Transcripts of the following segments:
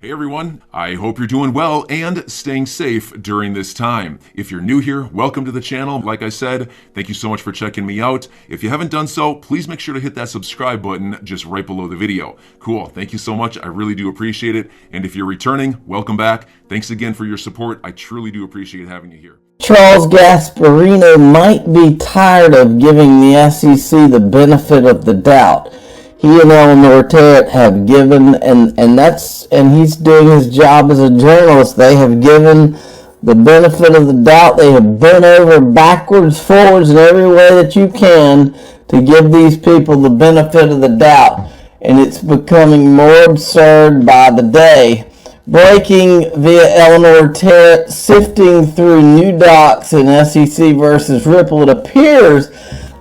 Hey everyone, I hope you're doing well and staying safe during this time. If you're new here, welcome to the channel. Like I said, thank you so much for checking me out. If you haven't done so, please make sure to hit that subscribe button just right below the video. Cool, thank you so much. I really do appreciate it. And if you're returning, welcome back. Thanks again for your support. I truly do appreciate having you here. Charles Gasparino might be tired of giving the SEC the benefit of the doubt. He and Eleanor Terrett have given, and he's doing his job as a journalist. They have given the benefit of the doubt. They have bent over backwards, forwards, in every way that you can to give these people the benefit of the doubt. And it's becoming more absurd by the day. Breaking via Eleanor Terrett, sifting through new docs in SEC versus Ripple, it appears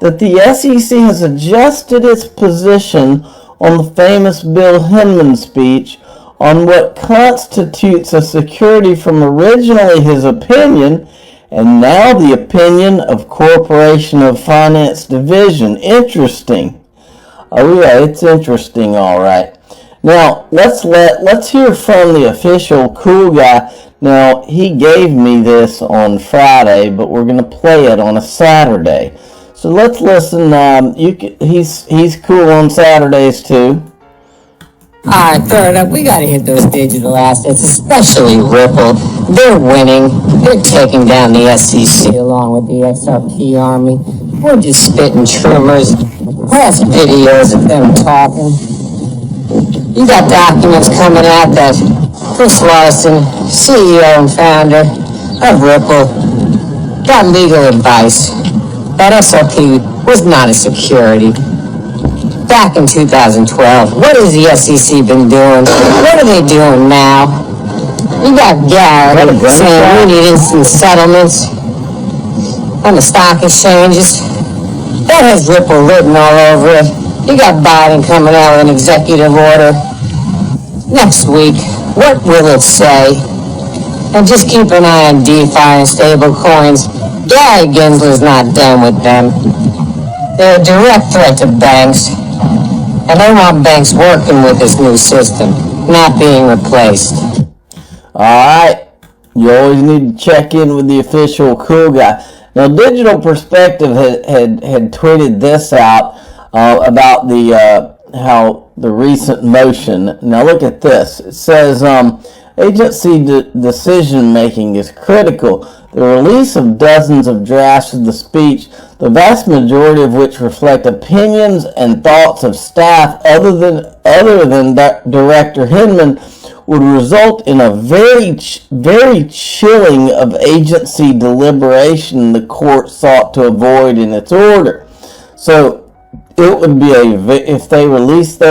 that the SEC has adjusted its position on the famous Bill Hinman speech on what constitutes a security from originally his opinion and now the opinion of Corporation of Finance Division. Interesting. Oh yeah, it's interesting, all right. Now let's hear from the official cool guy. Now he gave me this on Friday, but we're going to play it on a Saturday. So let's listen. He's cool on Saturdays too. Alright, third up, we gotta hit those digital assets, especially Ripple. They're winning. They're taking down the SEC along with the XRP army. We're just spitting tremors. Past videos of them talking. You got documents coming out that Chris Larson, CEO and founder of Ripple, got legal advice that XRP was not a security. Back in 2012, what has the SEC been doing? What are they doing now? You got Garrett saying we need instant settlements on the stock exchanges. That has Ripple written all over it. You got Biden coming out with an executive order next week. What will it say? And just keep an eye on DeFi and stable coins. Gary Gensler's not done with them. They're a direct threat to banks, and they want banks working with this new system, not being replaced. Alright, you always need to check in with the official cool guy. Now, Digital Perspective had tweeted this out about the how the recent motion. Now look at this. It says agency decision making is critical. The release of dozens of drafts of the speech, the vast majority of which reflect opinions and thoughts of staff other than Director Hinman, would result in a very chilling of agency deliberation the court sought to avoid in its order. So it would be if they released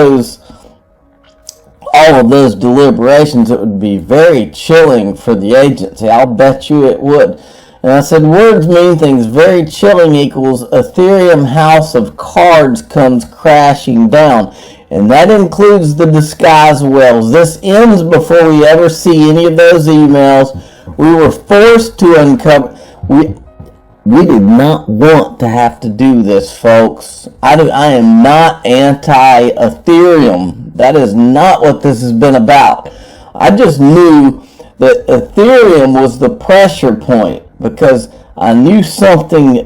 all of those deliberations, it would be very chilling for the agency. I'll bet you it would. And I said, words mean things. Very chilling equals Ethereum house of cards comes crashing down. And that includes the disguise wells. This ends before we ever see any of those emails. We were forced to uncover. We did not want to have to do this, folks. I am not anti-Ethereum. That is not what this has been about. I just knew that Ethereum was the pressure point because I knew something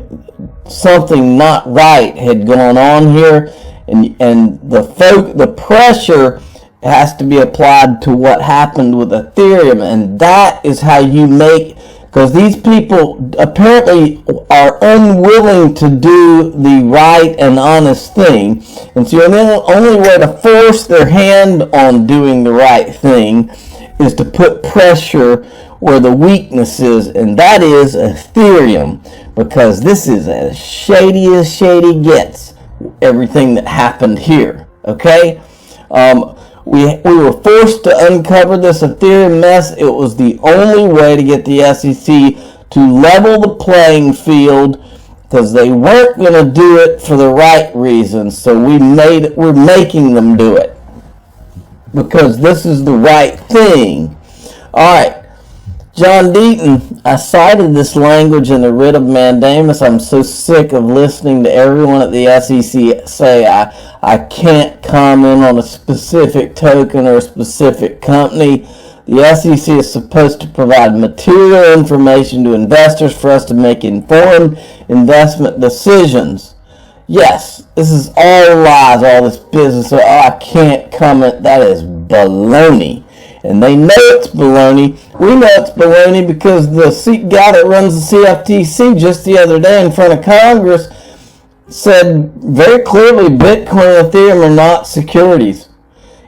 not right had gone on here, and the pressure has to be applied to what happened with Ethereum, and that is how you make. Because these people apparently are unwilling to do the right and honest thing. And so the only way to force their hand on doing the right thing is to put pressure where the weakness is. And that is Ethereum. Because this is as shady gets, everything that happened here. Okay? We were forced to uncover this Ethereum mess. It was the only way to get the SEC to level the playing field because they weren't going to do it for the right reasons. So we're making them do it because this is the right thing. All right. John Deaton, I cited this language in the writ of mandamus. I'm so sick of listening to everyone at the SEC say I can't comment on a specific token or a specific company. The SEC is supposed to provide material information to investors for us to make informed investment decisions. Yes, this is all lies, all this business. I can't comment. That is baloney. And they know it's baloney. We know it's baloney because the guy that runs the CFTC just the other day in front of Congress said very clearly Bitcoin and Ethereum are not securities.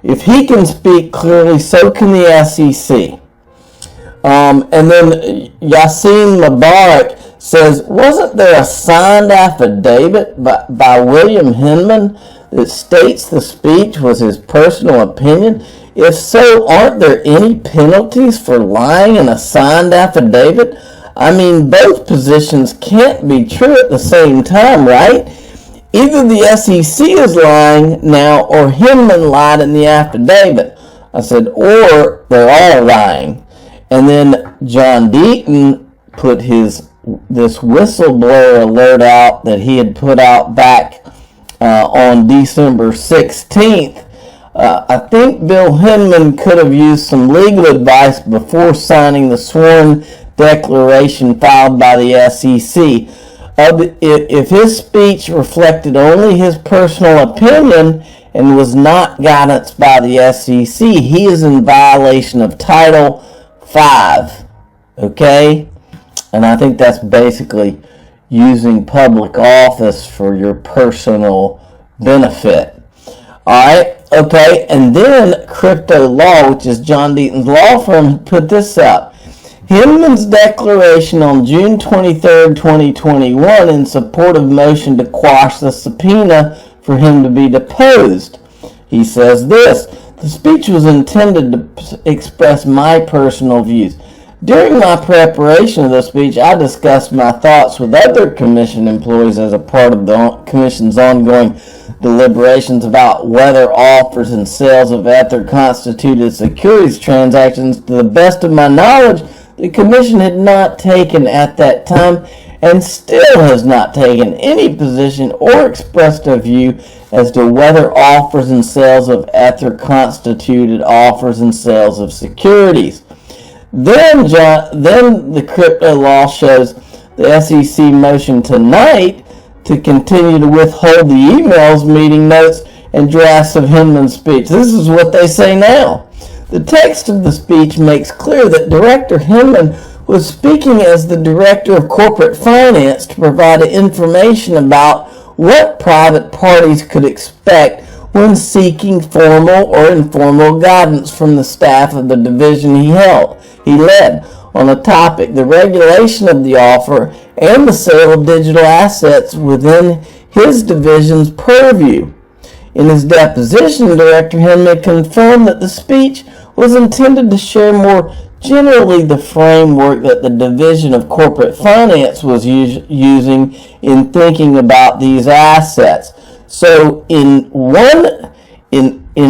If he can speak clearly, so can the SEC. And then Yassin Mubarak says, wasn't there a signed affidavit by William Hinman that states the speech was his personal opinion? If so, aren't there any penalties for lying in a signed affidavit? I mean, both positions can't be true at the same time, right? Either the SEC is lying now or Hinman lied in the affidavit. I said, or they're all lying. And then John Deaton put this whistleblower alert out that he had put out back on December 16th. I think Bill Hinman could have used some legal advice before signing the sworn declaration filed by the SEC. If his speech reflected only his personal opinion and was not guidance by the SEC, he is in violation of Title V. Okay? And I think that's basically using public office for your personal benefit. Alright? Okay, and then Crypto Law, which is John Deaton's law firm, put this up. Hinman's declaration on June 23, 2021 in support of motion to quash the subpoena for him to be deposed. He says this, the speech was intended to express my personal views. During my preparation of the speech, I discussed my thoughts with other commission employees as a part of the commission's ongoing deliberations about whether offers and sales of Ether constituted securities transactions. To the best of my knowledge, the commission had not taken at that time and still has not taken any position or expressed a view as to whether offers and sales of Ether constituted offers and sales of securities. Then the Crypto Law shows the SEC motion tonight to continue to withhold the emails, meeting notes, and drafts of Hinman's speech. This is what they say now. The text of the speech makes clear that Director Hinman was speaking as the Director of Corporate Finance to provide information about what private parties could expect when seeking formal or informal guidance from the staff of the division he led on a topic, the regulation of the offer and the sale of digital assets within his division's purview. In his deposition, Director Hinman confirmed that the speech was intended to share more generally the framework that the Division of Corporate Finance was using in thinking about these assets. So in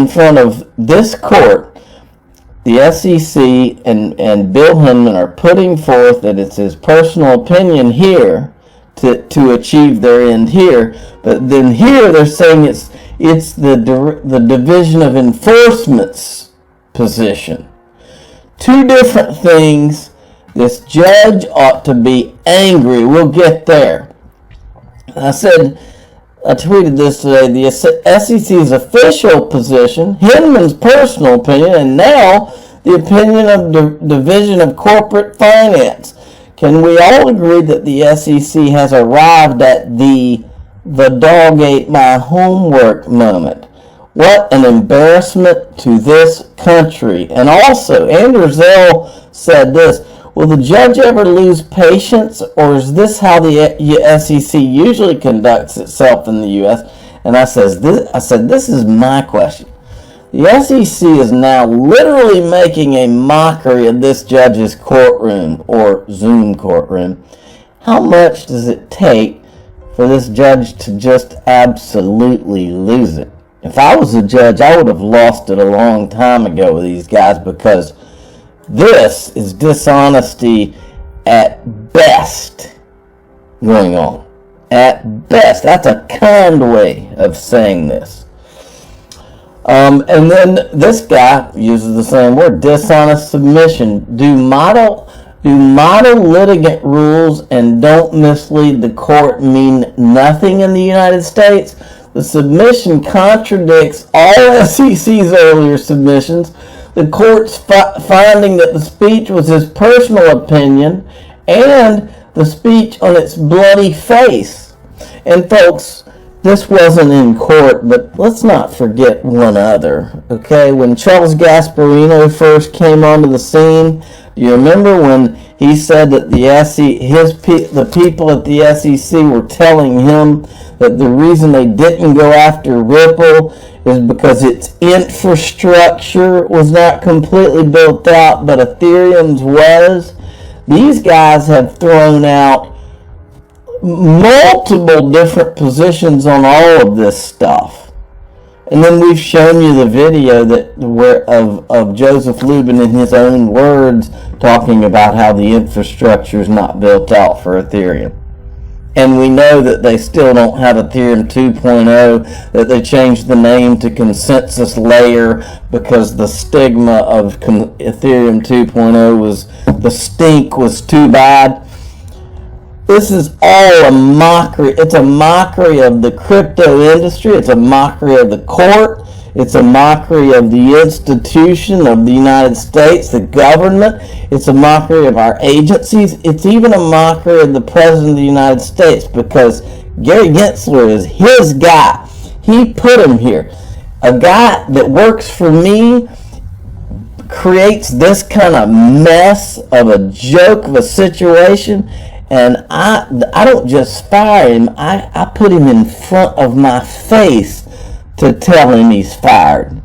front of this court, the SEC and Bill Hinman are putting forth that it's his personal opinion here to achieve their end here, but then here they're saying it's the Division of Enforcement's position. Two different things. This judge ought to be angry. We'll get there. I tweeted this today, the SEC's official position, Hinman's personal opinion, and now the opinion of the Division of Corporate Finance. Can we all agree that the SEC has arrived at the dog ate my homework moment? What an embarrassment to this country. And also, Andrew Zell said this, will the judge ever lose patience, or is this how the SEC usually conducts itself in the U.S.? And I said, this is my question. The SEC is now literally making a mockery of this judge's courtroom, or Zoom courtroom. How much does it take for this judge to just absolutely lose it? If I was a judge, I would have lost it a long time ago with these guys, because This is dishonesty at best going on. At best. That's a kind way of saying this. And then this guy uses the same word, dishonest submission. Do model litigant rules and don't mislead the court mean nothing in the United States? The submission contradicts all SEC's earlier submissions. The court's finding that the speech was his personal opinion and the speech on its bloody face. And folks, this wasn't in court, but let's not forget one other, okay? When Charles Gasparino first came onto the scene, do you remember when he said that the people at the SEC were telling him that the reason they didn't go after Ripple is because its infrastructure was not completely built out, but Ethereum's was? These guys have thrown out multiple different positions on all of this stuff. And then we've shown you the video of Joseph Lubin in his own words talking about how the infrastructure is not built out for Ethereum. And we know that they still don't have Ethereum 2.0, that they changed the name to Consensus Layer because the stigma of Ethereum 2.0 was, the stink was too bad. This is all a mockery. It's a mockery of the crypto industry. It's a mockery of the court. It's a mockery of the institution of the United States, the government. It's a mockery of our agencies. It's even a mockery of the President of the United States because Gary Gensler is his guy. He put him here. A guy that works for me creates this kind of mess of a joke of a situation. And I don't just fire him, I put him in front of my face to tell him he's fired.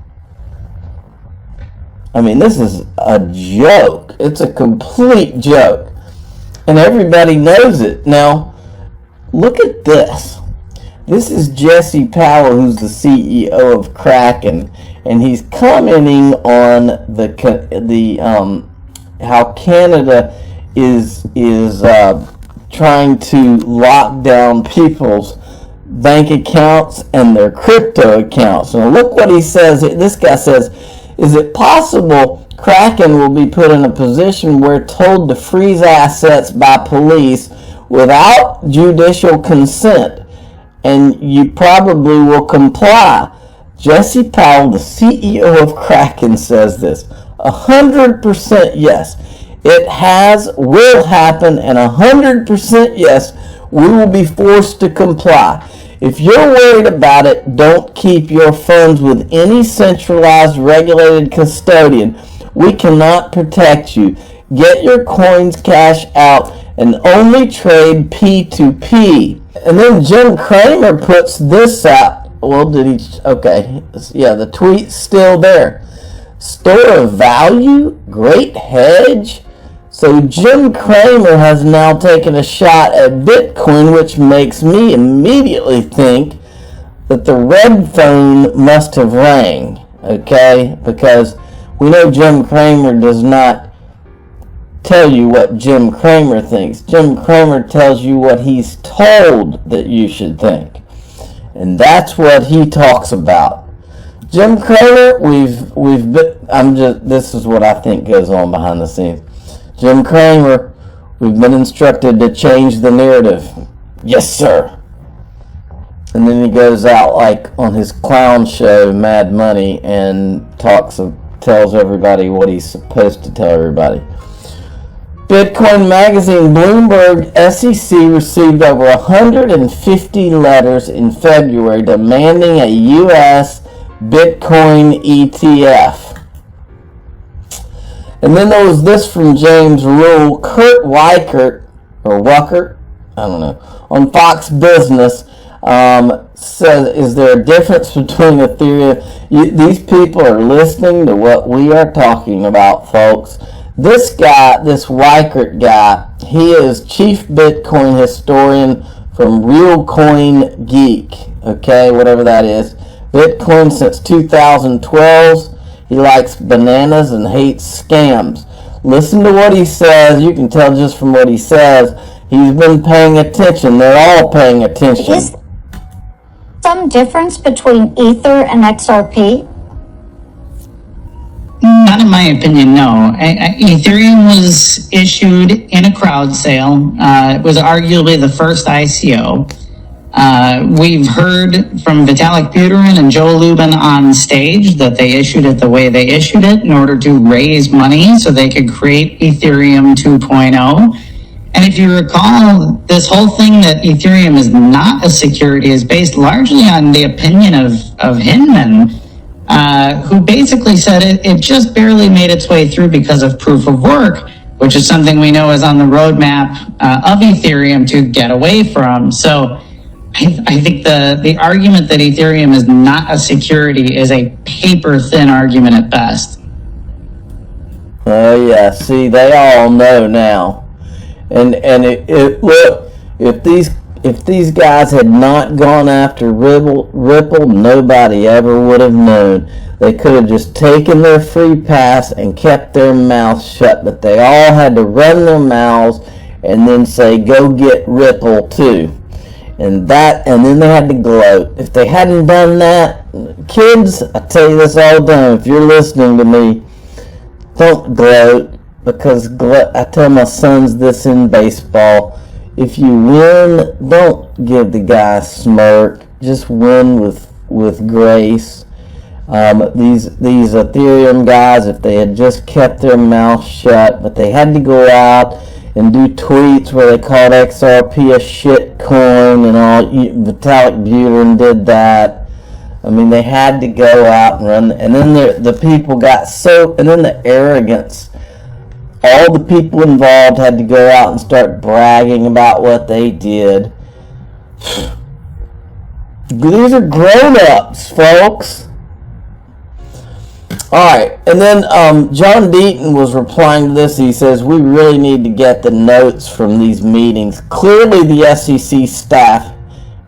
I mean, this is a joke. It's a complete joke. And everybody knows it. Now, look at this. This is Jesse Powell, who's the CEO of Kraken, and he's commenting on how Canada is trying to lock down people's bank accounts and their crypto accounts. Now look what he says. This guy says, is it possible Kraken will be put in a position where told to freeze assets by police without judicial consent, and you probably will comply? Jesse Powell, the CEO of Kraken, says this. 100% yes. It will happen, and 100% yes, we will be forced to comply. If you're worried about it, don't keep your funds with any centralized regulated custodian. We cannot protect you. Get your coins cash out and only trade P2P. And then Jim Cramer puts this out. Well, did he? Okay. Yeah, the tweet's still there. Store of value? Great hedge? So Jim Cramer has now taken a shot at Bitcoin, which makes me immediately think that the red phone must have rang, okay? Because we know Jim Cramer does not tell you what Jim Cramer thinks. Jim Cramer tells you what he's told that you should think. And that's what he talks about. Jim Cramer, this is what I think goes on behind the scenes. Jim Cramer, we've been instructed to change the narrative. Yes, sir. And then he goes out like on his clown show, Mad Money, and tells everybody what he's supposed to tell everybody. Bitcoin Magazine, Bloomberg, SEC received over 150 letters in February demanding a U.S. Bitcoin ETF. And then there was this from James Rule. Kurt Weickert, or Wuckert, I don't know, on Fox Business says, is there a difference between Ethereum? These people are listening to what we are talking about, folks. This guy, this Weickert guy, he is chief Bitcoin historian from Real Coin Geek, okay, whatever that is. Bitcoin since 2012. He likes bananas and hates scams. Listen to what he says. You can tell just from what he says. He's been paying attention. They're all paying attention. Is some difference between Ether and XRP? Not in my opinion, no. Ethereum was issued in a crowd sale. It was arguably the first ICO. We've heard from Vitalik Buterin and Joe Lubin on stage that they issued it the way they issued it in order to raise money so they could create Ethereum 2.0. And if you recall, this whole thing that Ethereum is not a security is based largely on the opinion of Hinman, who basically said it just barely made its way through because of proof of work, which is something we know is on the roadmap of Ethereum to get away from. So I think the argument that Ethereum is not a security is a paper-thin argument at best. Oh yeah, see, they all know now. And look, if these guys had not gone after Ripple, nobody ever would have known. They could have just taken their free pass and kept their mouths shut, but they all had to run their mouths and then say, go get Ripple too. And then they had to gloat. If they hadn't done that, kids, I tell you this all the time, if you're listening to me, don't gloat. Because I tell my sons this in baseball, if you win, don't give the guy a smirk. Just win with grace. These Ethereum guys, if they had just kept their mouth shut, but they had to go out and do tweets where they called XRP a shit coin and all. Vitalik Buterin did that. I mean, they had to go out and run. And then the people got so, and then the arrogance. All the people involved had to go out and start bragging about what they did. These are grown-ups, folks. Alright, and then John Deaton was replying to this. He says, we really need to get the notes from these meetings. Clearly the SEC staff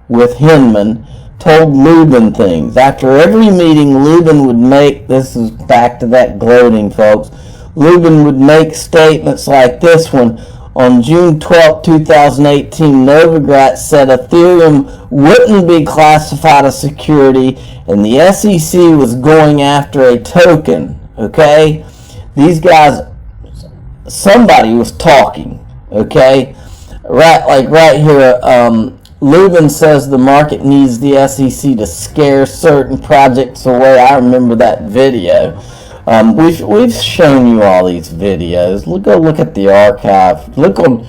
with Hinman told Lubin things. After every meeting, Lubin would make, this is back to that gloating, folks, Lubin would make statements like this one. On June 12, 2018, Novogratz said Ethereum wouldn't be classified as security and the SEC was going after a token. Okay? These guys, somebody was talking. Okay? Right here, Lubin says the market needs the SEC to scare certain projects away. I remember that video. We've shown you all these videos. Go look at the archive. Go to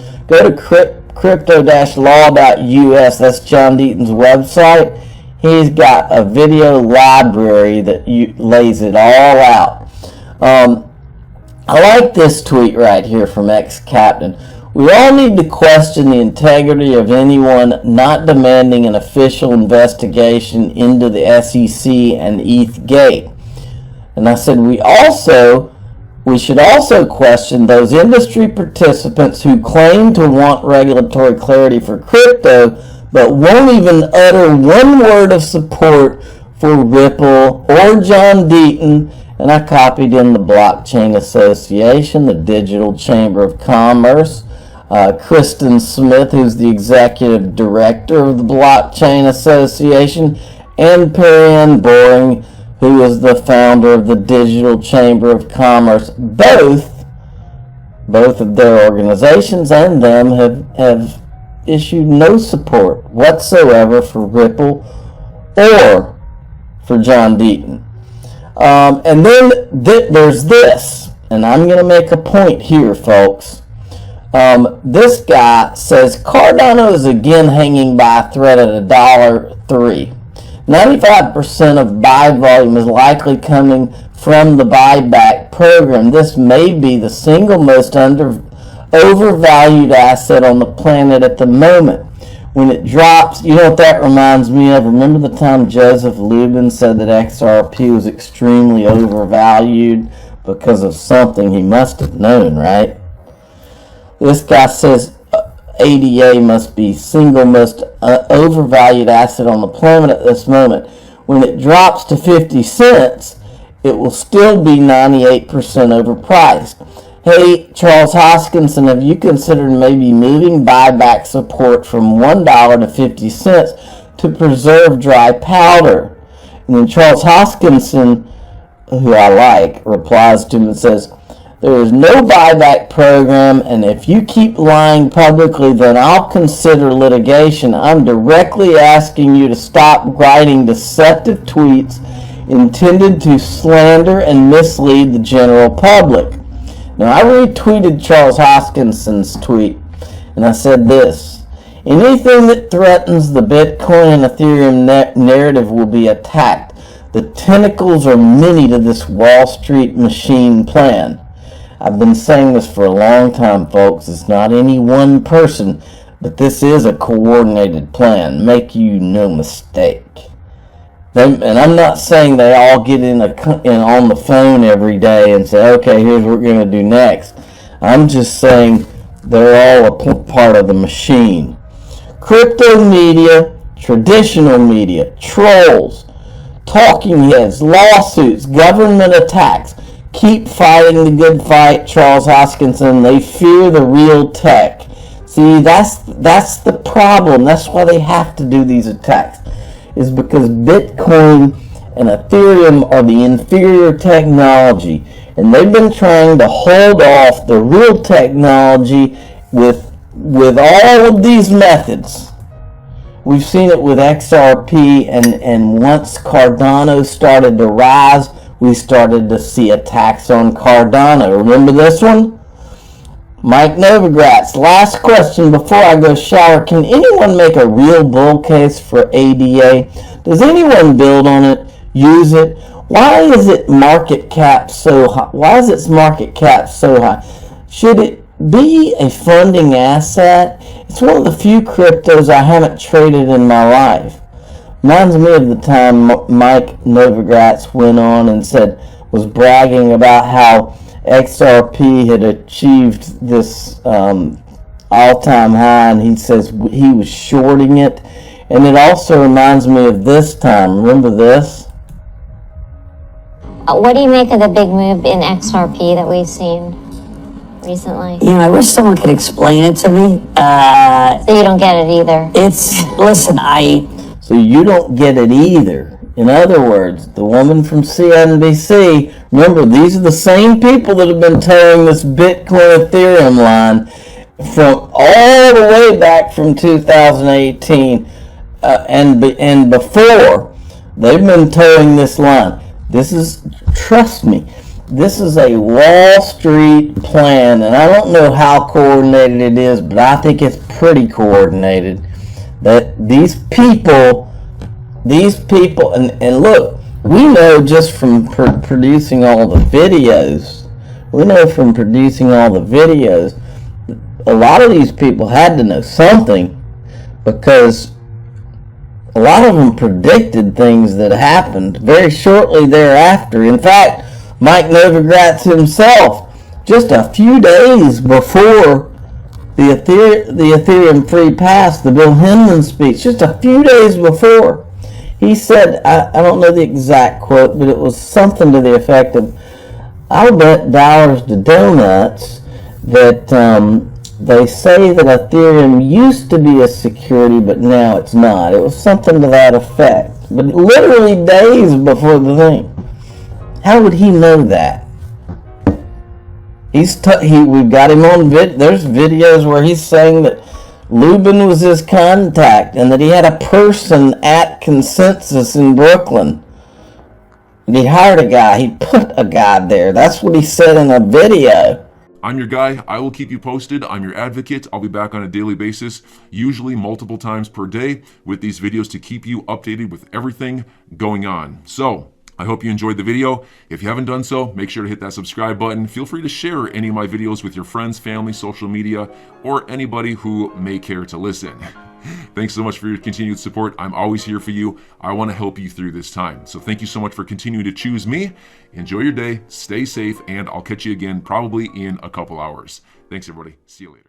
crypto-law.us. That's John Deaton's website. He's got a video library that lays it all out. I like this tweet right here from ex-captain. We all need to question the integrity of anyone not demanding an official investigation into the SEC and ETHgate. And I said we should also question those industry participants who claim to want regulatory clarity for crypto, but won't even utter one word of support for Ripple or John Deaton. And I copied in the Blockchain Association, the Digital Chamber of Commerce, Kristen Smith, who's the executive director of the Blockchain Association, and Perianne Boring, who is the founder of the Digital Chamber of Commerce. Both of their organizations and them have issued no support whatsoever for Ripple or for John Deaton. And then there's this, and I'm going to make a point here, folks. This guy says Cardano is again hanging by a thread at $1.03. 95% of buy volume is likely coming from the buyback program. This may be the single most overvalued asset on the planet at the moment. When it drops, you know what that reminds me of? Remember the time Joseph Lubin said that XRP was extremely overvalued because of something he must have known, right? This guy says ADA must be single most overvalued asset on the planet at this moment. When it drops to 50 cents, it will still be 98% overpriced. Hey, Charles Hoskinson, have you considered maybe moving buyback support from $1 to 50 cents to preserve dry powder? And then Charles Hoskinson, who I like, replies to him and says, there is no buyback program, and if you keep lying publicly, then I'll consider litigation. I'm directly asking you to stop writing deceptive tweets intended to slander and mislead the general public. Now, I retweeted Charles Hoskinson's tweet, and I said this: anything that threatens the Bitcoin and Ethereum narrative will be attacked. The tentacles are many to this Wall Street machine plan. I've been saying this for a long time, folks. It's not any one person, but this is a coordinated plan. Make you no mistake. And I'm not saying they all get in on the phone every day and say, okay, here's what we're going to do next. I'm just saying they're all a part of the machine. Crypto media, traditional media, trolls, talking heads, lawsuits, government attacks. Keep fighting the good fight, Charles Hoskinson. They fear the real tech. See, that's the problem. That's why they have to do these attacks. Is because Bitcoin and Ethereum are the inferior technology, and they've been trying to hold off the real technology with all of these methods. We've seen it with XRP, and once Cardano started to rise, we started to see attacks on Cardano. Remember this one? Mike Novogratz, last question before I go shower. Can anyone make a real bull case for ADA? Does anyone build on it, use it? Why is its market cap so high? Why is its market cap so high? Should it be a funding asset? It's one of the few cryptos I haven't traded in my life. Reminds me of the time Mike Novogratz went on and was bragging about how XRP had achieved this all-time high, and he says he was shorting it. And it also reminds me of this time. Remember this? What do you make of the big move in XRP that we've seen recently? You know, I wish someone could explain it to me. So you don't get it either? So you don't get it either. In other words, the woman from CNBC, remember, these are the same people that have been towing this Bitcoin Ethereum line from all the way back from 2018 and before. They've been towing this line. This is, trust me, this is a Wall Street plan, and I don't know how coordinated it is, but I think it's pretty coordinated. That these people, and look, we know just from producing all the videos, a lot of these people had to know something, because a lot of them predicted things that happened very shortly thereafter. In fact, Mike Novogratz himself, just a few days before the Ethereum free pass, the Bill Hinman speech, just a few days before, he said, I don't know the exact quote, but it was something to the effect of, I'll bet dollars to donuts that they say that Ethereum used to be a security, but now it's not. It was something to that effect. But literally days before the thing. How would he know that? We've got him on there's videos where he's saying that Lubin was his contact and that he had a person at Consensus in Brooklyn. And he hired a guy. He put a guy there. That's what he said in a video. I'm your guy. I will keep you posted. I'm your advocate. I'll be back on a daily basis, usually multiple times per day, with these videos to keep you updated with everything going on. So I hope you enjoyed the video. If you haven't done so, make sure to hit that subscribe button. Feel free to share any of my videos with your friends, family, social media, or anybody who may care to listen. Thanks so much for your continued support. I'm always here for you. I want to help you through this time. So thank you so much for continuing to choose me. Enjoy your day, stay safe, and I'll catch you again probably in a couple hours. Thanks, everybody. See you later.